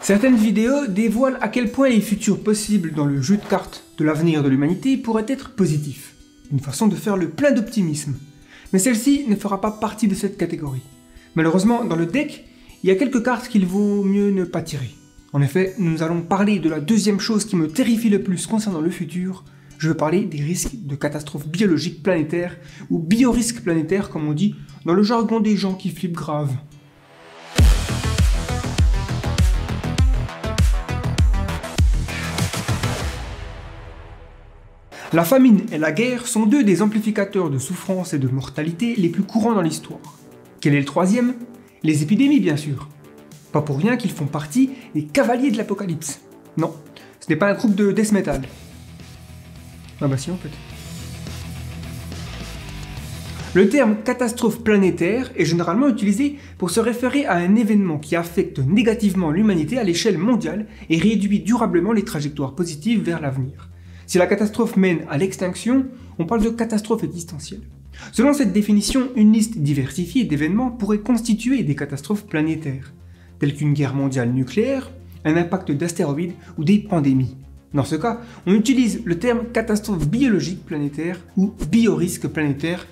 Certaines vidéos dévoilent à quel point les futurs possibles dans le jeu de cartes de l'avenir de l'humanité pourraient être positifs. Une façon de faire le plein d'optimisme. Mais celle-ci ne fera pas partie de cette catégorie. Malheureusement, dans le deck, il y a quelques cartes qu'il vaut mieux ne pas tirer. En effet, nous allons parler de la deuxième chose qui me terrifie le plus concernant le futur. Je veux parler des risques de catastrophes biologiques planétaires, ou biorisques planétaires comme on dit, dans le jargon des gens qui flippent grave. La famine et la guerre sont deux des amplificateurs de souffrance et de mortalité les plus courants dans l'histoire. Quel est le troisième? Les épidémies, bien sûr. Pas pour rien qu'ils font partie des cavaliers de l'apocalypse. Non, ce n'est pas un groupe de death metal. Ah bah si en fait. Le terme catastrophe planétaire est généralement utilisé pour se référer à un événement qui affecte négativement l'humanité à l'échelle mondiale et réduit durablement les trajectoires positives vers l'avenir. Si la catastrophe mène à l'extinction, on parle de catastrophe existentielle. Selon cette définition, une liste diversifiée d'événements pourrait constituer des catastrophes planétaires, telles qu'une guerre mondiale nucléaire, un impact d'astéroïdes ou des pandémies. Dans ce cas, on utilise le terme catastrophe biologique planétaire ou biorisque planétaire,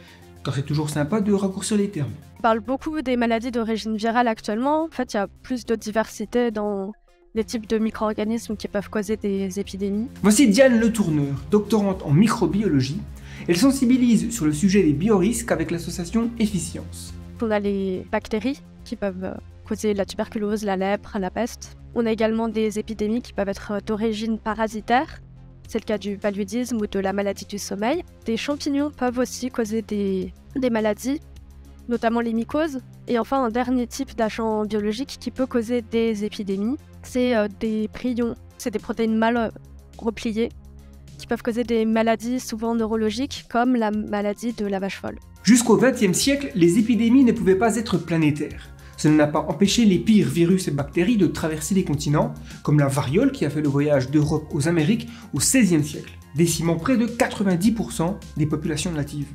car c'est toujours sympa de raccourcir les termes. On parle beaucoup des maladies d'origine virale actuellement. En fait, il y a plus de diversité dans les types de micro-organismes qui peuvent causer des épidémies. Voici Diane Le Tourneur, doctorante en microbiologie. Elle sensibilise sur le sujet des biorisques avec l'association Efficience. On a les bactéries qui peuvent causer la tuberculose, la lèpre, la peste. On a également des épidémies qui peuvent être d'origine parasitaire. C'est le cas du paludisme ou de la maladie du sommeil. Des champignons peuvent aussi causer des maladies, notamment les mycoses. Et enfin, un dernier type d'agent biologique qui peut causer des épidémies, c'est des prions. C'est des protéines mal repliées qui peuvent causer des maladies souvent neurologiques comme la maladie de la vache folle. Jusqu'au XXe siècle, les épidémies ne pouvaient pas être planétaires. Cela n'a pas empêché les pires virus et bactéries de traverser les continents, comme la variole qui a fait le voyage d'Europe aux Amériques au XVIe siècle, décimant près de 90% des populations natives.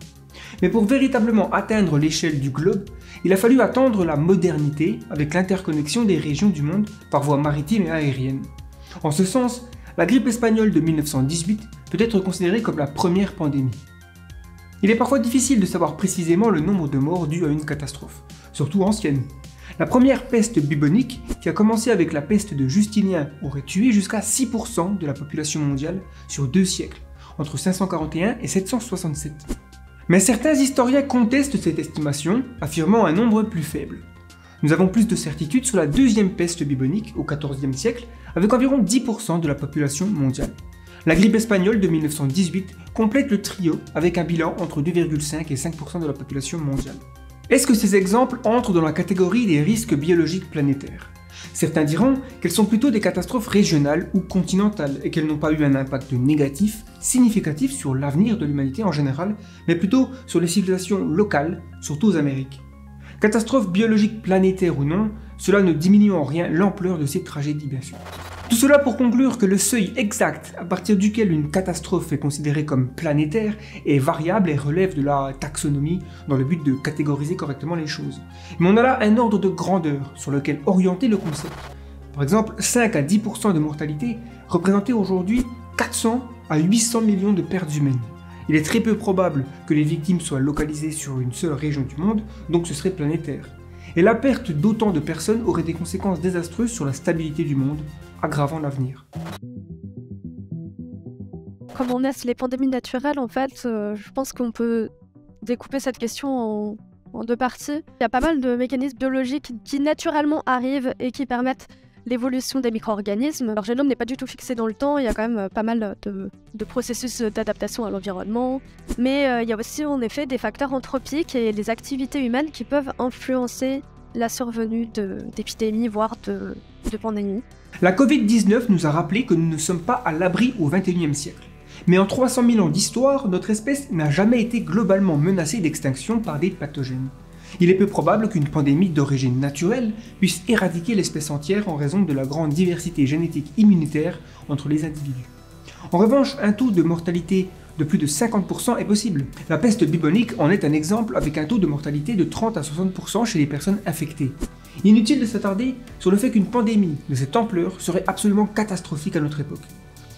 Mais pour véritablement atteindre l'échelle du globe, il a fallu attendre la modernité avec l'interconnexion des régions du monde par voie maritime et aérienne. En ce sens, la grippe espagnole de 1918 peut être considérée comme la première pandémie. Il est parfois difficile de savoir précisément le nombre de morts dus à une catastrophe, surtout ancienne. La première peste bubonique, qui a commencé avec la peste de Justinien, aurait tué jusqu'à 6% de la population mondiale sur 2 siècles, entre 541 et 767. Mais certains historiens contestent cette estimation, affirmant un nombre plus faible. Nous avons plus de certitude sur la deuxième peste bubonique au XIVe siècle, avec environ 10% de la population mondiale. La grippe espagnole de 1918 complète le trio avec un bilan entre 2,5 et 5% de la population mondiale. Est-ce que ces exemples entrent dans la catégorie des risques biologiques planétaires? Certains diront qu'elles sont plutôt des catastrophes régionales ou continentales et qu'elles n'ont pas eu un impact négatif significatif sur l'avenir de l'humanité en général, mais plutôt sur les civilisations locales, surtout aux Amériques. Catastrophe biologique planétaire ou non, cela ne diminue en rien l'ampleur de ces tragédies bien sûr. Tout cela pour conclure que le seuil exact à partir duquel une catastrophe est considérée comme planétaire est variable et relève de la taxonomie dans le but de catégoriser correctement les choses. Mais on a là un ordre de grandeur sur lequel orienter le concept. Par exemple, 5 à 10% de mortalité représentait aujourd'hui 400 à 800 millions de pertes humaines. Il est très peu probable que les victimes soient localisées sur une seule région du monde, donc ce serait planétaire. Et la perte d'autant de personnes aurait des conséquences désastreuses sur la stabilité du monde, aggravant l'avenir. Comment naissent les pandémies naturelles, en fait, je pense qu'on peut découper cette question en deux parties. Il y a pas mal de mécanismes biologiques qui naturellement arrivent et qui permettent l'évolution des micro-organismes. Leur génome n'est pas du tout fixé dans le temps, il y a quand même pas mal de processus d'adaptation à l'environnement. Mais il y a aussi en effet des facteurs anthropiques et les activités humaines qui peuvent influencer la survenue d'épidémies, voire de pandémies. La Covid-19 nous a rappelé que nous ne sommes pas à l'abri au XXIe siècle. Mais en 300 000 ans d'histoire, notre espèce n'a jamais été globalement menacée d'extinction par des pathogènes. Il est peu probable qu'une pandémie d'origine naturelle puisse éradiquer l'espèce entière en raison de la grande diversité génétique immunitaire entre les individus. En revanche, un taux de mortalité de plus de 50% est possible. La peste bubonique en est un exemple avec un taux de mortalité de 30 à 60% chez les personnes infectées. Inutile de s'attarder sur le fait qu'une pandémie de cette ampleur serait absolument catastrophique à notre époque.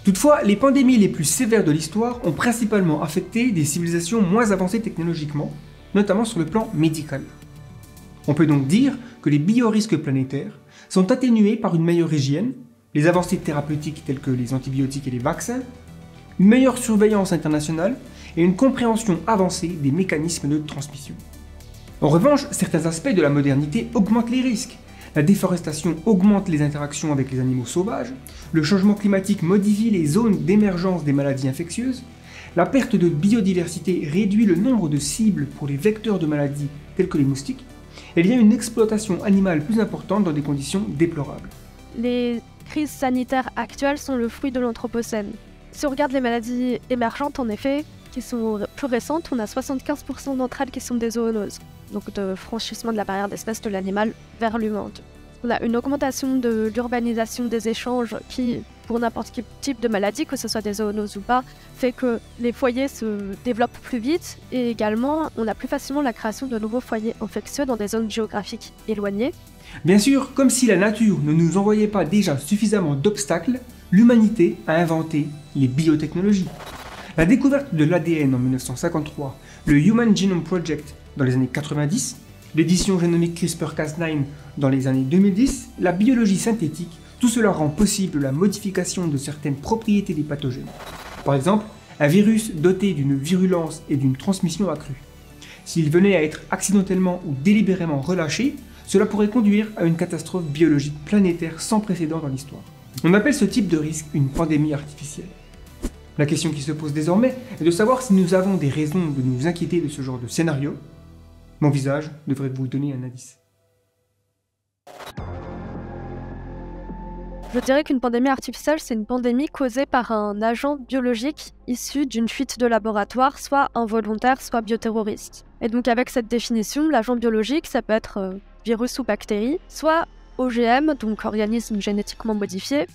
Toutefois, les pandémies les plus sévères de l'histoire ont principalement affecté des civilisations moins avancées technologiquement, notamment sur le plan médical. On peut donc dire que les biorisques planétaires sont atténués par une meilleure hygiène, les avancées thérapeutiques telles que les antibiotiques et les vaccins, une meilleure surveillance internationale et une compréhension avancée des mécanismes de transmission. En revanche, certains aspects de la modernité augmentent les risques. La déforestation augmente les interactions avec les animaux sauvages, le changement climatique modifie les zones d'émergence des maladies infectieuses, la perte de biodiversité réduit le nombre de cibles pour les vecteurs de maladies tels que les moustiques, et il y a une exploitation animale plus importante dans des conditions déplorables. Les crises sanitaires actuelles sont le fruit de l'Anthropocène. Si on regarde les maladies émergentes, en effet, qui sont plus récentes, on a 75% d'entre elles qui sont des zoonoses, donc de franchissement de la barrière d'espèce de l'animal vers l'humain. On a une augmentation de l'urbanisation des échanges qui, pour n'importe quel type de maladie, que ce soit des zoonoses ou pas, fait que les foyers se développent plus vite et également on a plus facilement la création de nouveaux foyers infectieux dans des zones géographiques éloignées. Bien sûr, comme si la nature ne nous envoyait pas déjà suffisamment d'obstacles, l'humanité a inventé les biotechnologies. La découverte de l'ADN en 1953, le Human Genome Project dans les années 90, l'édition génomique CRISPR-Cas9 dans les années 2010, la biologie synthétique, tout cela rend possible la modification de certaines propriétés des pathogènes. Par exemple, un virus doté d'une virulence et d'une transmission accrue. S'il venait à être accidentellement ou délibérément relâché, cela pourrait conduire à une catastrophe biologique planétaire sans précédent dans l'histoire. On appelle ce type de risque une pandémie artificielle. La question qui se pose désormais est de savoir si nous avons des raisons de nous inquiéter de ce genre de scénario. Mon visage devrait vous donner un indice. Je dirais qu'une pandémie artificielle, c'est une pandémie causée par un agent biologique issu d'une fuite de laboratoire, soit involontaire, soit bioterroriste. Et donc avec cette définition, l'agent biologique, ça peut être virus ou bactérie, soit OGM, donc organisme génétiquement modifié,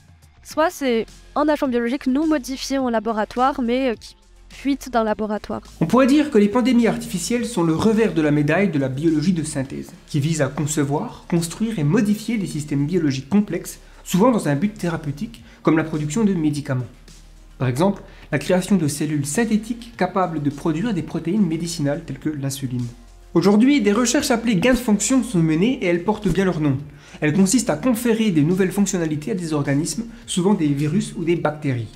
soit c'est un agent biologique non modifié en laboratoire, mais qui fuite d'un laboratoire. On pourrait dire que les pandémies artificielles sont le revers de la médaille de la biologie de synthèse, qui vise à concevoir, construire et modifier des systèmes biologiques complexes, souvent dans un but thérapeutique, comme la production de médicaments. Par exemple, la création de cellules synthétiques capables de produire des protéines médicinales telles que l'insuline. Aujourd'hui, des recherches appelées gains de fonction sont menées et elles portent bien leur nom. Elles consistent à conférer des nouvelles fonctionnalités à des organismes, souvent des virus ou des bactéries.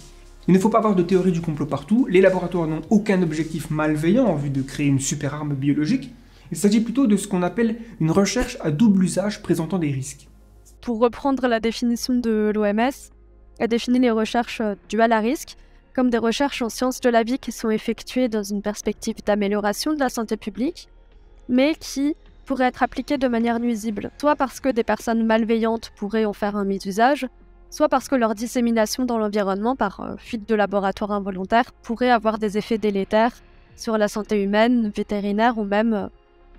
Il ne faut pas avoir de théorie du complot partout, les laboratoires n'ont aucun objectif malveillant en vue de créer une super arme biologique. Il s'agit plutôt de ce qu'on appelle une recherche à double usage présentant des risques. Pour reprendre la définition de l'OMS, elle définit les recherches duales à risque comme des recherches en sciences de la vie qui sont effectuées dans une perspective d'amélioration de la santé publique, mais qui pourraient être appliquées de manière nuisible, soit parce que des personnes malveillantes pourraient en faire un mésusage, soit parce que leur dissémination dans l'environnement par fuite de laboratoire involontaire pourrait avoir des effets délétères sur la santé humaine, vétérinaire ou même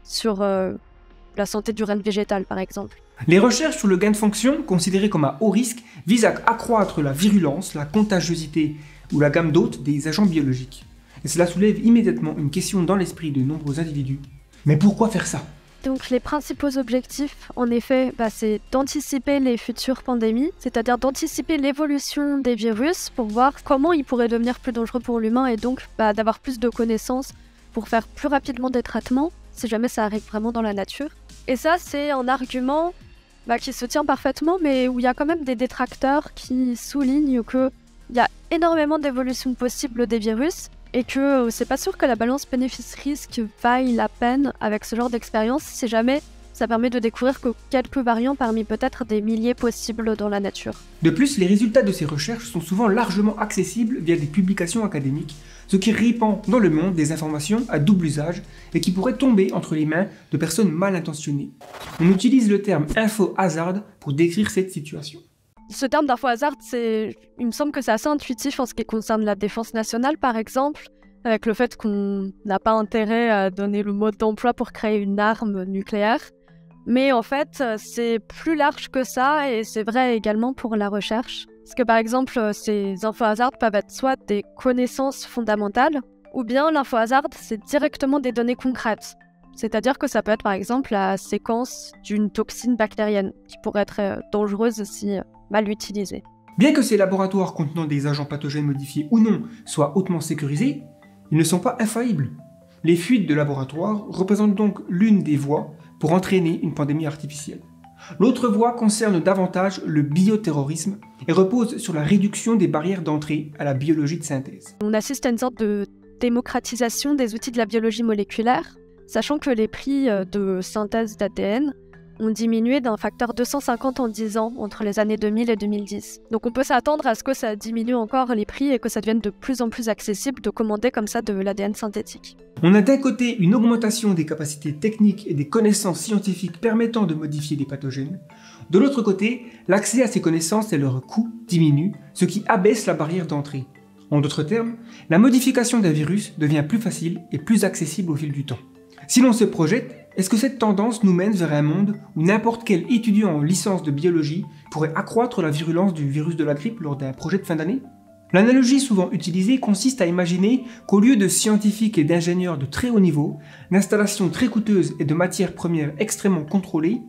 sur la santé du règne végétal par exemple. Les recherches sur le gain de fonction, considérées comme à haut risque, visent à accroître la virulence, la contagiosité ou la gamme d'hôtes des agents biologiques. Et cela soulève immédiatement une question dans l'esprit de nombreux individus. Mais pourquoi faire ça ? Donc les principaux objectifs, en effet, c'est d'anticiper les futures pandémies, c'est-à-dire d'anticiper l'évolution des virus pour voir comment ils pourraient devenir plus dangereux pour l'humain et donc d'avoir plus de connaissances pour faire plus rapidement des traitements, si jamais ça arrive vraiment dans la nature. Et ça, c'est un argument qui se tient parfaitement, mais où il y a quand même des détracteurs qui soulignent qu'il y a énormément d'évolutions possibles des virus et que c'est pas sûr que la balance bénéfice-risque vaille la peine avec ce genre d'expérience si jamais ça permet de découvrir que quelques variants parmi peut-être des milliers possibles dans la nature. De plus, les résultats de ces recherches sont souvent largement accessibles via des publications académiques, ce qui répand dans le monde des informations à double usage et qui pourraient tomber entre les mains de personnes mal intentionnées. On utilise le terme info-hazard pour décrire cette situation. Ce terme d'info-hazard, il me semble que c'est assez intuitif en ce qui concerne la défense nationale par exemple, avec le fait qu'on n'a pas intérêt à donner le mode d'emploi pour créer une arme nucléaire. Mais en fait, c'est plus large que ça et c'est vrai également pour la recherche. Parce que par exemple, ces info-hazards peuvent être soit des connaissances fondamentales, ou bien l'info-hazard, c'est directement des données concrètes. C'est-à-dire que ça peut être par exemple la séquence d'une toxine bactérienne, qui pourrait être dangereuse si mal utilisée. Bien que ces laboratoires contenant des agents pathogènes modifiés ou non soient hautement sécurisés, ils ne sont pas infaillibles. Les fuites de laboratoire représentent donc l'une des voies pour entraîner une pandémie artificielle. L'autre voie concerne davantage le bioterrorisme et repose sur la réduction des barrières d'entrée à la biologie de synthèse. On assiste à une sorte de démocratisation des outils de la biologie moléculaire, sachant que les prix de synthèse d'ADN ont diminué d'un facteur 250 en 10 ans entre les années 2000 et 2010. Donc on peut s'attendre à ce que ça diminue encore les prix et que ça devienne de plus en plus accessible de commander comme ça de l'ADN synthétique. On a d'un côté une augmentation des capacités techniques et des connaissances scientifiques permettant de modifier des pathogènes. De l'autre côté, l'accès à ces connaissances et leur coût diminue, ce qui abaisse la barrière d'entrée. En d'autres termes, la modification d'un virus devient plus facile et plus accessible au fil du temps. Si l'on se projette, est-ce que cette tendance nous mène vers un monde où n'importe quel étudiant en licence de biologie pourrait accroître la virulence du virus de la grippe lors d'un projet de fin d'année ? L'analogie souvent utilisée consiste à imaginer qu'au lieu de scientifiques et d'ingénieurs de très haut niveau, d'installations très coûteuses et de matières premières extrêmement contrôlées,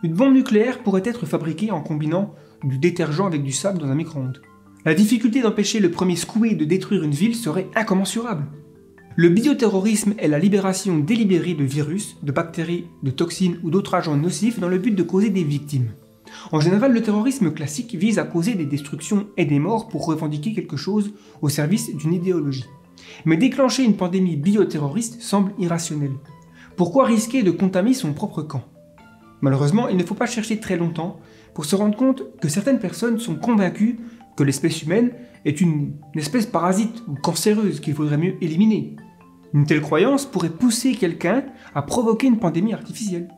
une bombe nucléaire pourrait être fabriquée en combinant du détergent avec du sable dans un micro-ondes. La difficulté d'empêcher le premier Squid de détruire une ville serait incommensurable. Le bioterrorisme est la libération délibérée de virus, de bactéries, de toxines ou d'autres agents nocifs dans le but de causer des victimes. En général, le terrorisme classique vise à causer des destructions et des morts pour revendiquer quelque chose au service d'une idéologie. Mais déclencher une pandémie bioterroriste semble irrationnel. Pourquoi risquer de contaminer son propre camp ? Malheureusement, il ne faut pas chercher très longtemps pour se rendre compte que certaines personnes sont convaincues que l'espèce humaine est une espèce parasite ou cancéreuse qu'il faudrait mieux éliminer. Une telle croyance pourrait pousser quelqu'un à provoquer une pandémie artificielle.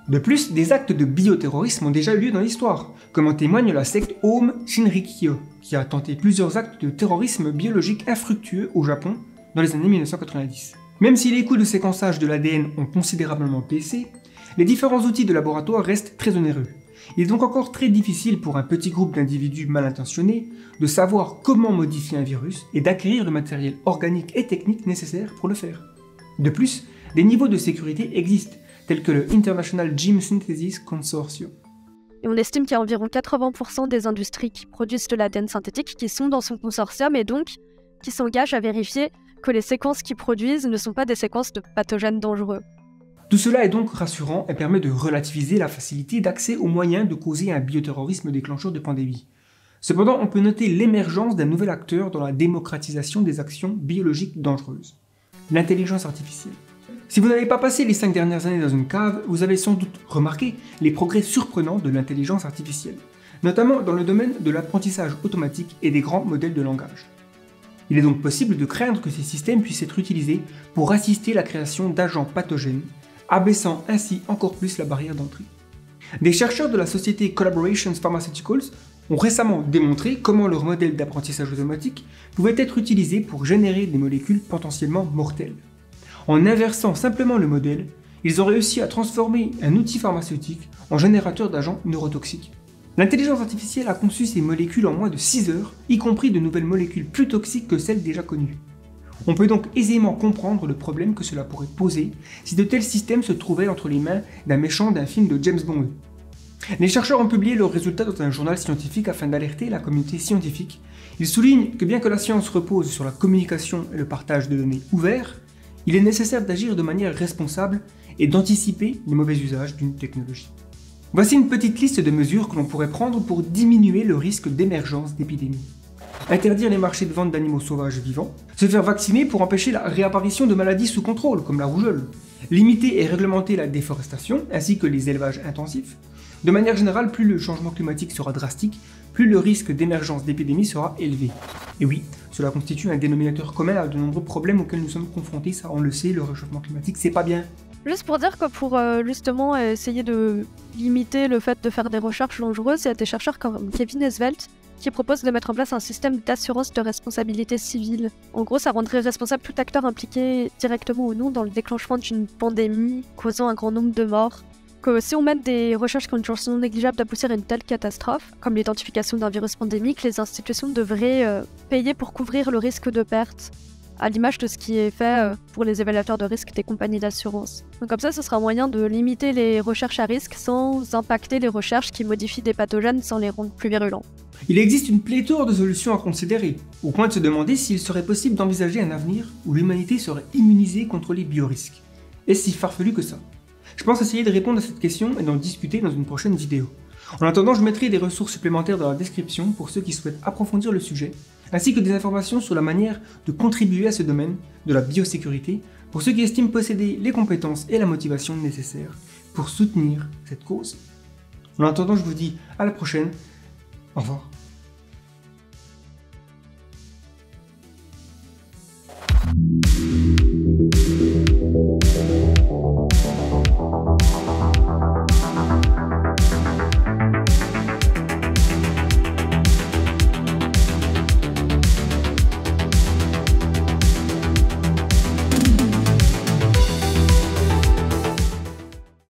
De plus, des actes de bioterrorisme ont déjà eu lieu dans l'histoire, comme en témoigne la secte Aum Shinrikyo, qui a tenté plusieurs actes de terrorisme biologique infructueux au Japon dans les années 1990. Même si les coûts de séquençage de l'ADN ont considérablement baissé, les différents outils de laboratoire restent très onéreux. Il est donc encore très difficile pour un petit groupe d'individus mal intentionnés de savoir comment modifier un virus et d'acquérir le matériel organique et technique nécessaire pour le faire. De plus, des niveaux de sécurité existent, tels que le International Gene Synthesis Consortium. Et on estime qu'il y a environ 80% des industries qui produisent de l'ADN synthétique qui sont dans son consortium et donc qui s'engagent à vérifier que les séquences qu'ils produisent ne sont pas des séquences de pathogènes dangereux. Tout cela est donc rassurant et permet de relativiser la facilité d'accès aux moyens de causer un bioterrorisme déclencheur de pandémie. Cependant, on peut noter l'émergence d'un nouvel acteur dans la démocratisation des actions biologiques dangereuses, l'intelligence artificielle. Si vous n'avez pas passé les 5 dernières années dans une cave, vous avez sans doute remarqué les progrès surprenants de l'intelligence artificielle, notamment dans le domaine de l'apprentissage automatique et des grands modèles de langage. Il est donc possible de craindre que ces systèmes puissent être utilisés pour assister la création d'agents pathogènes, abaissant ainsi encore plus la barrière d'entrée. Des chercheurs de la société Collaboration Pharmaceuticals ont récemment démontré comment leur modèle d'apprentissage automatique pouvait être utilisé pour générer des molécules potentiellement mortelles. En inversant simplement le modèle, ils ont réussi à transformer un outil pharmaceutique en générateur d'agents neurotoxiques. L'intelligence artificielle a conçu ces molécules en moins de 6 heures, y compris de nouvelles molécules plus toxiques que celles déjà connues. On peut donc aisément comprendre le problème que cela pourrait poser si de tels systèmes se trouvaient entre les mains d'un méchant d'un film de James Bond. Les chercheurs ont publié leurs résultats dans un journal scientifique afin d'alerter la communauté scientifique. Ils soulignent que bien que la science repose sur la communication et le partage de données ouverts, il est nécessaire d'agir de manière responsable et d'anticiper les mauvais usages d'une technologie. Voici une petite liste de mesures que l'on pourrait prendre pour diminuer le risque d'émergence d'épidémies. Interdire les marchés de vente d'animaux sauvages vivants, se faire vacciner pour empêcher la réapparition de maladies sous contrôle, comme la rougeole, limiter et réglementer la déforestation, ainsi que les élevages intensifs. De manière générale, plus le changement climatique sera drastique, plus le risque d'émergence d'épidémies sera élevé. Et oui, cela constitue un dénominateur commun à de nombreux problèmes auxquels nous sommes confrontés, ça on le sait, le réchauffement climatique, c'est pas bien. Juste pour dire que pour justement essayer de limiter le fait de faire des recherches dangereuses, il y a des chercheurs comme Kevin Esvelt qui proposent de mettre en place un système d'assurance de responsabilité civile. En gros, ça rendrait responsable tout acteur impliqué directement ou non dans le déclenchement d'une pandémie causant un grand nombre de morts. que si on mène des recherches qui ont une chance non négligeable d'aboutir à une telle catastrophe, comme l'identification d'un virus pandémique, les institutions devraient payer pour couvrir le risque de perte, à l'image de ce qui est fait pour les évaluateurs de risque des compagnies d'assurance. Donc comme ça, ce sera un moyen de limiter les recherches à risque sans impacter les recherches qui modifient des pathogènes sans les rendre plus virulents. Il existe une pléthore de solutions à considérer, au point de se demander s'il serait possible d'envisager un avenir où l'humanité serait immunisée contre les biorisques. Est-ce si farfelu que ça? Je pense essayer de répondre à cette question et d'en discuter dans une prochaine vidéo. En attendant, je mettrai des ressources supplémentaires dans la description pour ceux qui souhaitent approfondir le sujet, ainsi que des informations sur la manière de contribuer à ce domaine de la biosécurité pour ceux qui estiment posséder les compétences et la motivation nécessaires pour soutenir cette cause. En attendant, je vous dis à la prochaine. Au revoir.